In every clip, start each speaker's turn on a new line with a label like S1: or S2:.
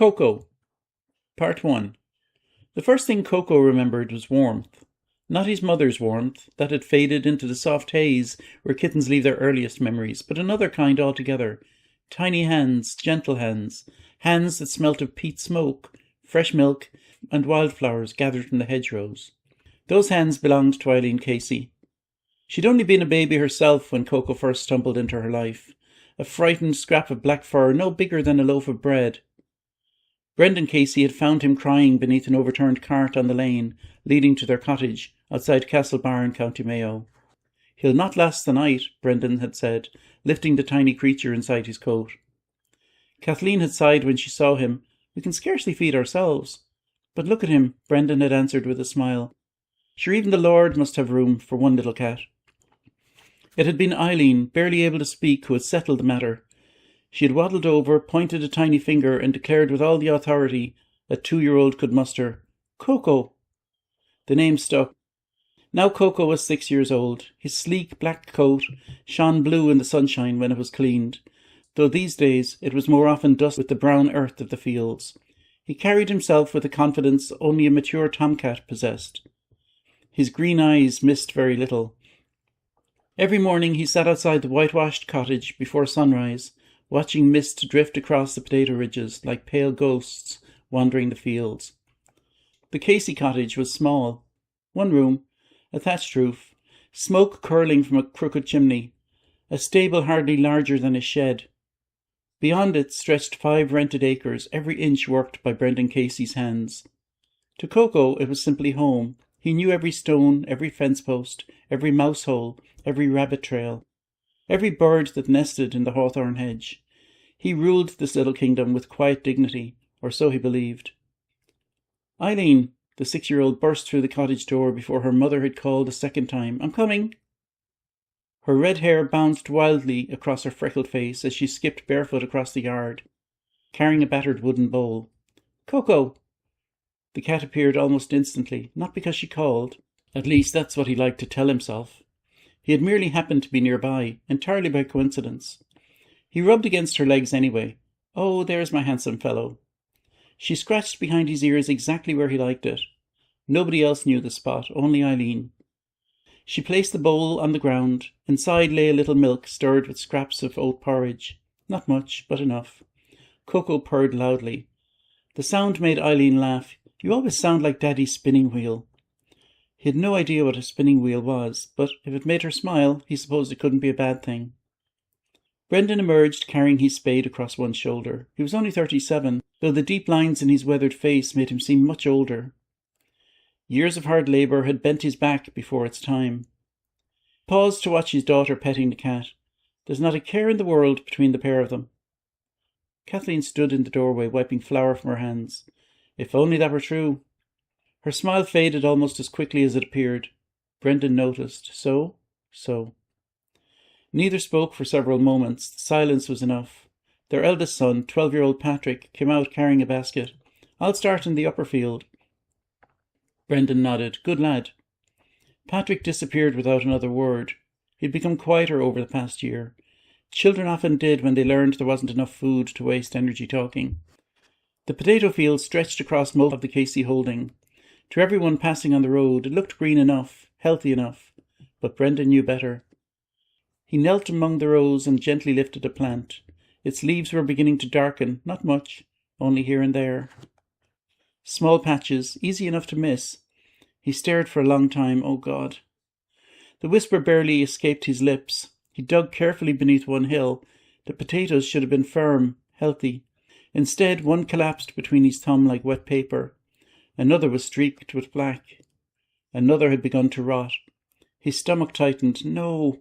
S1: Coco. Part 1. The first thing Coco remembered was warmth. Not his mother's warmth, that had faded into the soft haze where kittens leave their earliest memories, but another kind altogether. Tiny hands, gentle hands, hands that smelt of peat smoke, fresh milk, and wildflowers gathered from the hedgerows. Those hands belonged to Eileen Casey. She'd only been a baby herself when Coco first stumbled into her life, a frightened scrap of black fur no bigger than a loaf of bread. Brendan Casey had found him crying beneath an overturned cart on the lane leading to their cottage outside Castlebar in County Mayo. "He'll not last the night," Brendan had said, lifting the tiny creature inside his coat. Kathleen had sighed when she saw him. "We can scarcely feed ourselves." "But look at him," Brendan had answered with a smile. "Sure, even the Lord must have room for one little cat." It had been Eileen, barely able to speak, who had settled the matter. She had waddled over, pointed a tiny finger, and declared with all the authority a 2-year-old could muster, "Coco." The name stuck. Now Coco was 6 years old. His sleek black coat shone blue in the sunshine when it was cleaned, though these days it was more often dust with the brown earth of the fields. He carried himself with a confidence only a mature tomcat possessed. His green eyes missed very little. Every morning he sat outside the whitewashed cottage before sunrise, watching mist drift across the potato ridges like pale ghosts wandering the fields. The Casey cottage was small. 1 room, a thatched roof, smoke curling from a crooked chimney, a stable hardly larger than a shed. Beyond it stretched 5 rented acres, every inch worked by Brendan Casey's hands. To Coco it was simply home. He knew every stone, every fence post, every mouse hole, every rabbit trail, every bird that nested in the hawthorn hedge. He ruled this little kingdom with quiet dignity, or so he believed. "Eileen," the 6-year-old burst through the cottage door before her mother had called a second time. "I'm coming." Her red hair bounced wildly across her freckled face as she skipped barefoot across the yard, carrying a battered wooden bowl. "Coco!" The cat appeared almost instantly, not because she called. At least that's what he liked to tell himself. He had merely happened to be nearby, entirely by coincidence. He rubbed against her legs anyway. "Oh, there's my handsome fellow." She scratched behind his ears exactly where he liked it. Nobody else knew the spot, only Eileen. She placed the bowl on the ground. Inside lay a little milk stirred with scraps of oat porridge. Not much, but enough. Coco purred loudly. The sound made Eileen laugh. "You always sound like Daddy's spinning wheel." He had no idea what a spinning wheel was, but if it made her smile, he supposed it couldn't be a bad thing. Brendan emerged carrying his spade across one shoulder. He was only 37, though the deep lines in his weathered face made him seem much older. Years of hard labour had bent his back before its time. He paused to watch his daughter petting the cat. There's not a care in the world between the pair of them. Kathleen stood in the doorway, wiping flour from her hands. If only that were true. Her smile faded almost as quickly as it appeared. Brendan noticed. So. Neither spoke for several moments. The silence was enough. Their eldest son, 12-year-old Patrick, came out carrying a basket. "I'll start in the upper field." Brendan nodded. "Good lad." Patrick disappeared without another word. He'd become quieter over the past year. Children often did when they learned there wasn't enough food to waste energy talking. The potato field stretched across most of the Casey holding. To everyone passing on the road, it looked green enough, healthy enough, but Brendan knew better. He knelt among the rows and gently lifted a plant. Its leaves were beginning to darken, not much, only here and there. Small patches, easy enough to miss. He stared for a long time. Oh God. The whisper barely escaped his lips. He dug carefully beneath one hill. The potatoes should have been firm, healthy. Instead, one collapsed between his thumb like wet paper. Another was streaked with black. Another had begun to rot. His stomach tightened. No.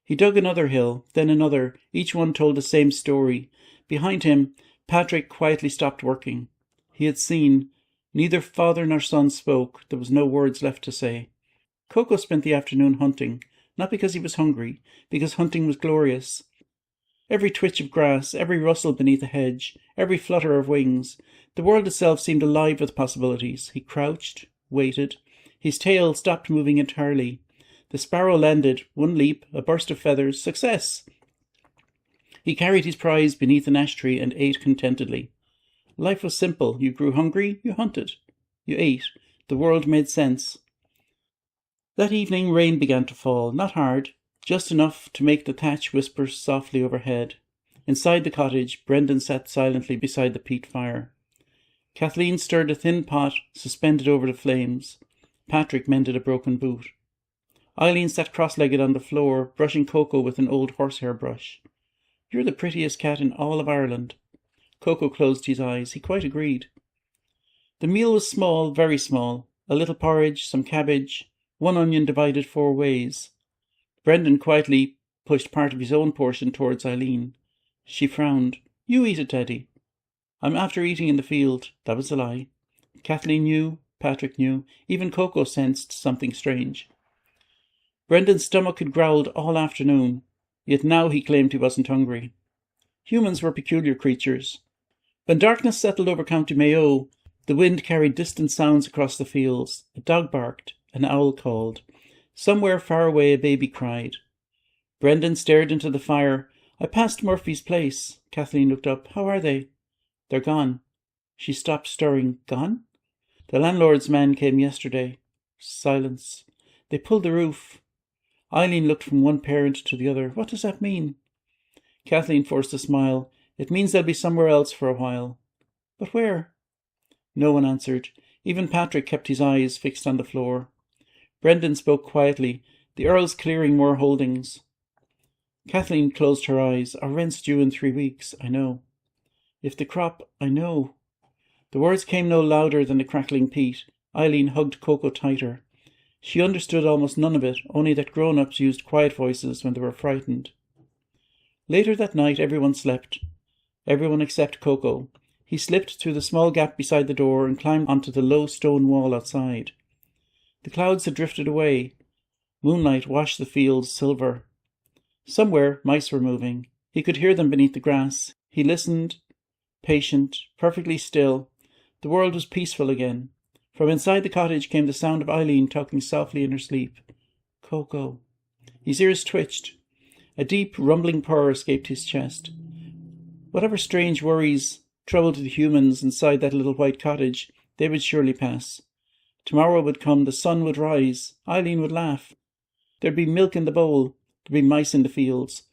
S1: He dug another hill, then another. Each one told the same story. Behind him, Patrick quietly stopped working. He had seen. Neither father nor son spoke. There was no words left to say. Coco spent the afternoon hunting, not because he was hungry, because hunting was glorious. Every twitch of grass, every rustle beneath a hedge, every flutter of wings, the world itself seemed alive with possibilities. He crouched, waited. His tail stopped moving entirely. The sparrow landed, one leap, a burst of feathers. Success! He carried his prize beneath an ash tree and ate contentedly. Life was simple. You grew hungry, you hunted. You ate. The world made sense. That evening rain began to fall, not hard, just enough to make the thatch whisper softly overhead. Inside the cottage, Brendan sat silently beside the peat fire. Kathleen stirred a thin pot suspended over the flames. Patrick mended a broken boot. Eileen sat cross-legged on the floor, brushing Coco with an old horsehair brush. "You're the prettiest cat in all of Ireland." Coco closed his eyes. He quite agreed. The meal was small, very small. A little porridge, some cabbage, one onion divided 4 ways. Brendan quietly pushed part of his own portion towards Eileen. She frowned. "You eat it, Teddy." "I'm after eating in the field." That was a lie. Kathleen knew, Patrick knew, even Coco sensed something strange. Brendan's stomach had growled all afternoon, yet now he claimed he wasn't hungry. Humans were peculiar creatures. When darkness settled over County Mayo, the wind carried distant sounds across the fields. A dog barked, an owl called. Somewhere far away a baby cried. Brendan stared into the fire. "I passed Murphy's place." Kathleen looked up. "How are they?" "They're gone." She stopped stirring. "Gone?" "The landlord's man came yesterday." Silence. "They pulled the roof." Eileen looked from one parent to the other. "What does that mean?" Kathleen forced a smile. "It means they'll be somewhere else for a while." "But where?" No one answered. Even Patrick kept his eyes fixed on the floor. Brendan spoke quietly. "The Earl's clearing more holdings." Kathleen closed her eyes. "Our rent's due in 3 weeks, I know." "If the crop, I know." The words came no louder than the crackling peat. Eileen hugged Coco tighter. She understood almost none of it, only that grown-ups used quiet voices when they were frightened. Later that night everyone slept. Everyone except Coco. He slipped through the small gap beside the door and climbed onto the low stone wall outside. The clouds had drifted away. Moonlight washed the fields silver. Somewhere mice were moving. He could hear them beneath the grass. He listened, patient, perfectly still. The world was peaceful again. From inside the cottage came the sound of Eileen talking softly in her sleep. "Coco." His ears twitched. A deep, rumbling purr escaped his chest. Whatever strange worries troubled the humans inside that little white cottage, they would surely pass. Tomorrow would come, the sun would rise, Eileen would laugh. There'd be milk in the bowl, there'd be mice in the fields,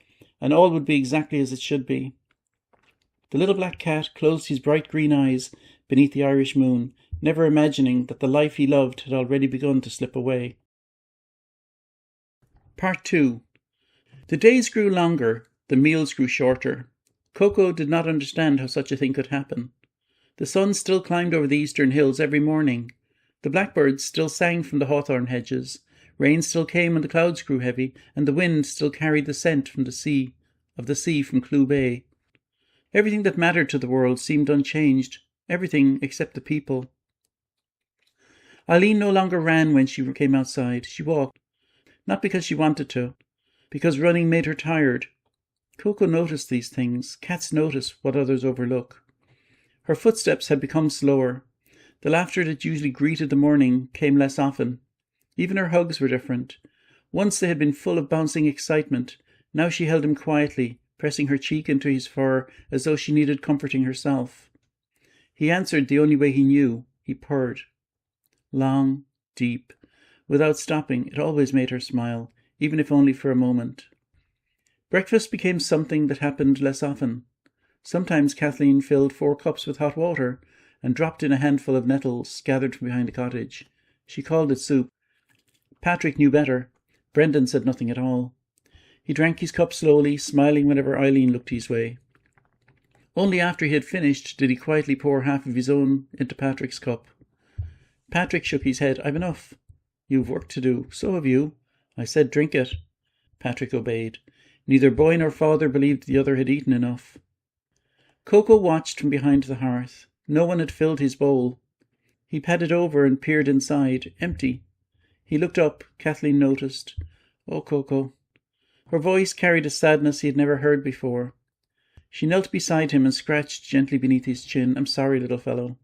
S1: and all would be exactly as it should be. The little black cat closed his bright green eyes beneath the Irish moon, never imagining that the life he loved had already begun to slip away. Part 2. The days grew longer, the meals grew shorter. Coco did not understand how such a thing could happen. The sun still climbed over the eastern hills every morning. The blackbirds still sang from the hawthorn hedges. Rain still came when the clouds grew heavy, and the wind still carried the scent from the sea from Clew Bay. Everything that mattered to the world seemed unchanged, everything except the people. Eileen no longer ran when she came outside. She walked, not because she wanted to, because running made her tired. Coco noticed these things. Cats notice what others overlook. Her footsteps had become slower. The laughter that usually greeted the morning came less often. Even her hugs were different. Once they had been full of bouncing excitement. Now she held him quietly, pressing her cheek into his fur as though she needed comforting herself. He answered the only way he knew. He purred. Long, deep, without stopping. It always made her smile, even if only for a moment. Breakfast became something that happened less often. Sometimes Kathleen filled 4 cups with hot water and dropped in a handful of nettles gathered from behind the cottage. She called it soup. Patrick knew better. Brendan said nothing at all. He drank his cup slowly, smiling whenever Eileen looked his way. Only after he had finished did he quietly pour half of his own into Patrick's cup. Patrick shook his head. "I've enough." "You've work to do." "So have you." "I said drink it." Patrick obeyed. Neither boy nor father believed the other had eaten enough. Coco watched from behind the hearth. No one had filled his bowl. He padded over and peered inside. Empty. He looked up. Kathleen noticed. "Oh, Coco." Her voice carried a sadness he had never heard before. She knelt beside him and scratched gently beneath his chin. "I'm sorry, little fellow."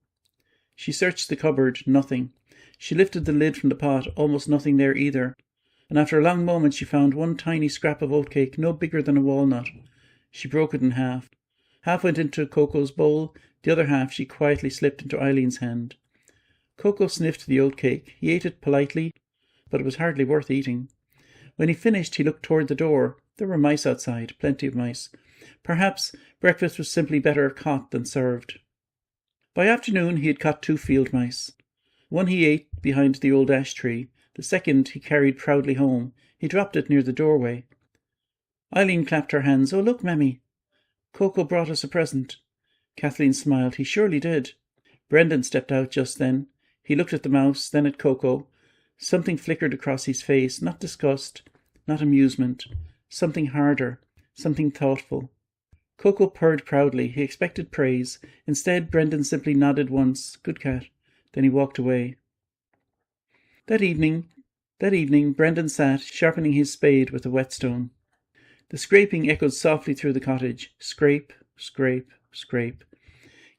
S1: She searched the cupboard. Nothing. She lifted the lid from the pot. Almost nothing there either. And after a long moment she found one tiny scrap of oatcake, no bigger than a walnut. She broke it in half. Half went into Coco's bowl, the other half she quietly slipped into Eileen's hand. Coco sniffed the oatcake. He ate it politely, but it was hardly worth eating. When he finished, he looked toward the door. There were mice outside, plenty of mice. Perhaps breakfast was simply better caught than served. By afternoon he had caught 2 field mice. One he ate behind the old ash tree. The second he carried proudly home. He dropped it near the doorway. Eileen clapped her hands. "Oh, look, Mammy. Coco brought us a present." Kathleen smiled. "He surely did." Brendan stepped out just then. He looked at the mouse, then at Coco. Something flickered across his face, not disgust, not amusement. Something harder, something thoughtful. Coco purred proudly. He expected praise. Instead, Brendan simply nodded once. "Good cat." Then he walked away. That evening, Brendan sat, sharpening his spade with a whetstone. The scraping echoed softly through the cottage. Scrape, scrape, scrape.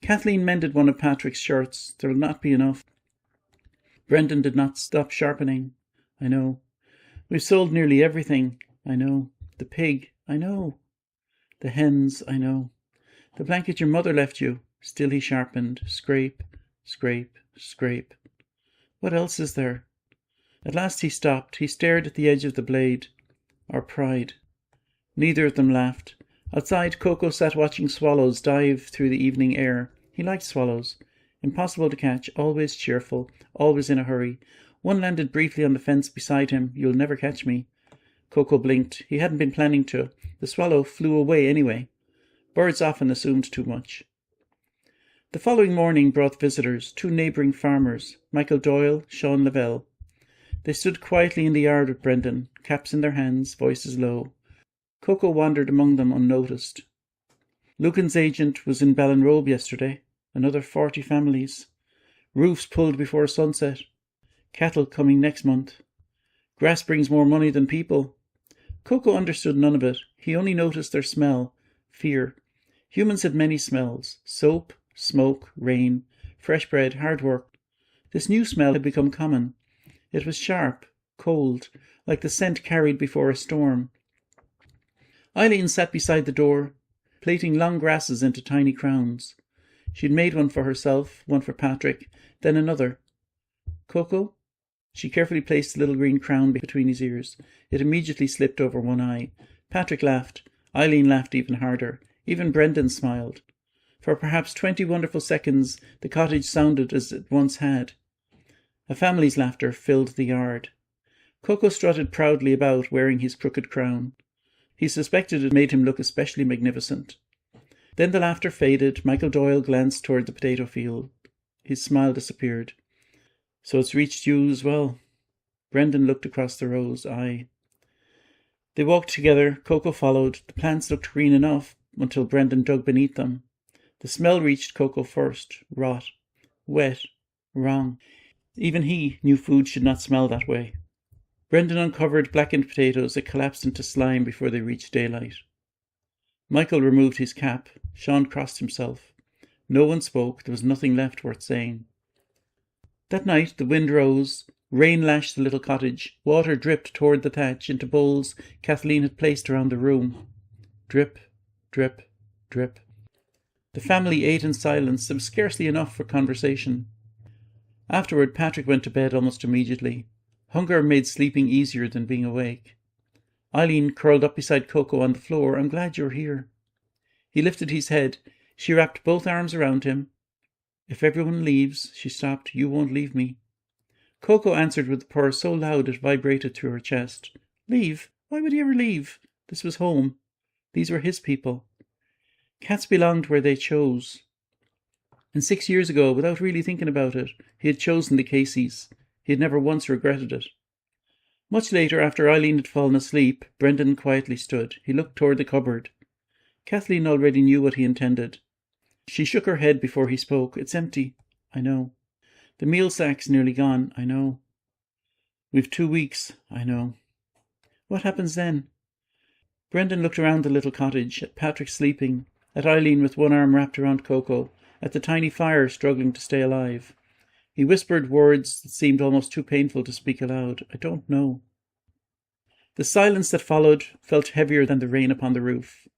S1: Kathleen mended one of Patrick's shirts. There will not be enough. Brendan did not stop sharpening. "I know. We've sold nearly everything. I know. The pig. I know. The hens. I know. The blanket your mother left you." Still he sharpened. Scrape, scrape, scrape. What else is there? At last he stopped. He stared at the edge of the blade. Our pride. Neither of them laughed. Outside, Coco sat watching swallows dive through the evening air. He liked swallows. Impossible to catch, always cheerful, always in a hurry. One landed briefly on the fence beside him. "You'll never catch me." Coco blinked. He hadn't been planning to. The swallow flew away anyway. Birds often assumed too much. The following morning brought visitors, 2 neighbouring farmers, Michael Doyle, Sean Lavelle. They stood quietly in the yard with Brendan, caps in their hands, voices low. Coco wandered among them unnoticed. Lucan's agent was in Ballinrobe yesterday. Another 40 families. Roofs pulled before sunset. Cattle coming next month. Grass brings more money than people. Coco understood none of it. He only noticed their smell. Fear. Humans had many smells. Soap, smoke, rain, fresh bread, hard work. This new smell had become common. It was sharp, cold, like the scent carried before a storm. Eileen sat beside the door, plaiting long grasses into tiny crowns. She'd made one for herself, one for Patrick, then another. "Coco?" She carefully placed the little green crown between his ears. It immediately slipped over one eye. Patrick laughed. Eileen laughed even harder. Even Brendan smiled. For perhaps 20 wonderful seconds the cottage sounded as it once had. A family's laughter filled the yard. Coco strutted proudly about, wearing his crooked crown. He suspected it made him look especially magnificent. Then the laughter faded. Michael Doyle glanced toward the potato field. His smile disappeared. "So it's reached you as well." Brendan looked across the rows. "Aye." They walked together. Coco followed. The plants looked green enough until Brendan dug beneath them. The smell reached Coco first. Rot. Wet. Wrong. Even he knew food should not smell that way. Brendan uncovered blackened potatoes that collapsed into slime before they reached daylight. Michael removed his cap. Sean crossed himself. No one spoke. There was nothing left worth saying. That night the wind rose. Rain lashed the little cottage. Water dripped toward the thatch into bowls Kathleen had placed around the room. Drip, drip, drip. The family ate in silence. There was scarcely enough for conversation. Afterward, Patrick went to bed almost immediately. Hunger made sleeping easier than being awake. Eileen curled up beside Coco on the floor. "I'm glad you're here." He lifted his head. She wrapped both arms around him. "If everyone leaves," she stopped, "you won't leave me." Coco answered with a purr so loud it vibrated through her chest. "Leave? Why would he ever leave? This was home. These were his people. Cats belonged where they chose. And 6 years ago, without really thinking about it, he had chosen the Caseys. He had never once regretted it. Much later, after Eileen had fallen asleep, Brendan quietly stood. He looked toward the cupboard. Kathleen already knew what he intended. She shook her head before he spoke. "It's empty." "I know." "The meal sack's nearly gone." "I know." "We've 2 weeks." "I know." "What happens then?" Brendan looked around the little cottage, at Patrick sleeping, at Eileen with one arm wrapped around Coco, at the tiny fire struggling to stay alive. He whispered words that seemed almost too painful to speak aloud. "I don't know." The silence that followed felt heavier than the rain upon the roof.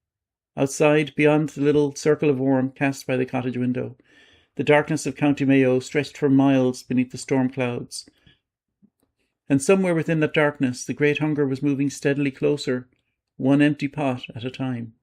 S1: Outside, beyond the little circle of warmth cast by the cottage window, the darkness of County Mayo stretched for miles beneath the storm clouds. And somewhere within that darkness, the great hunger was moving steadily closer, one empty pot at a time.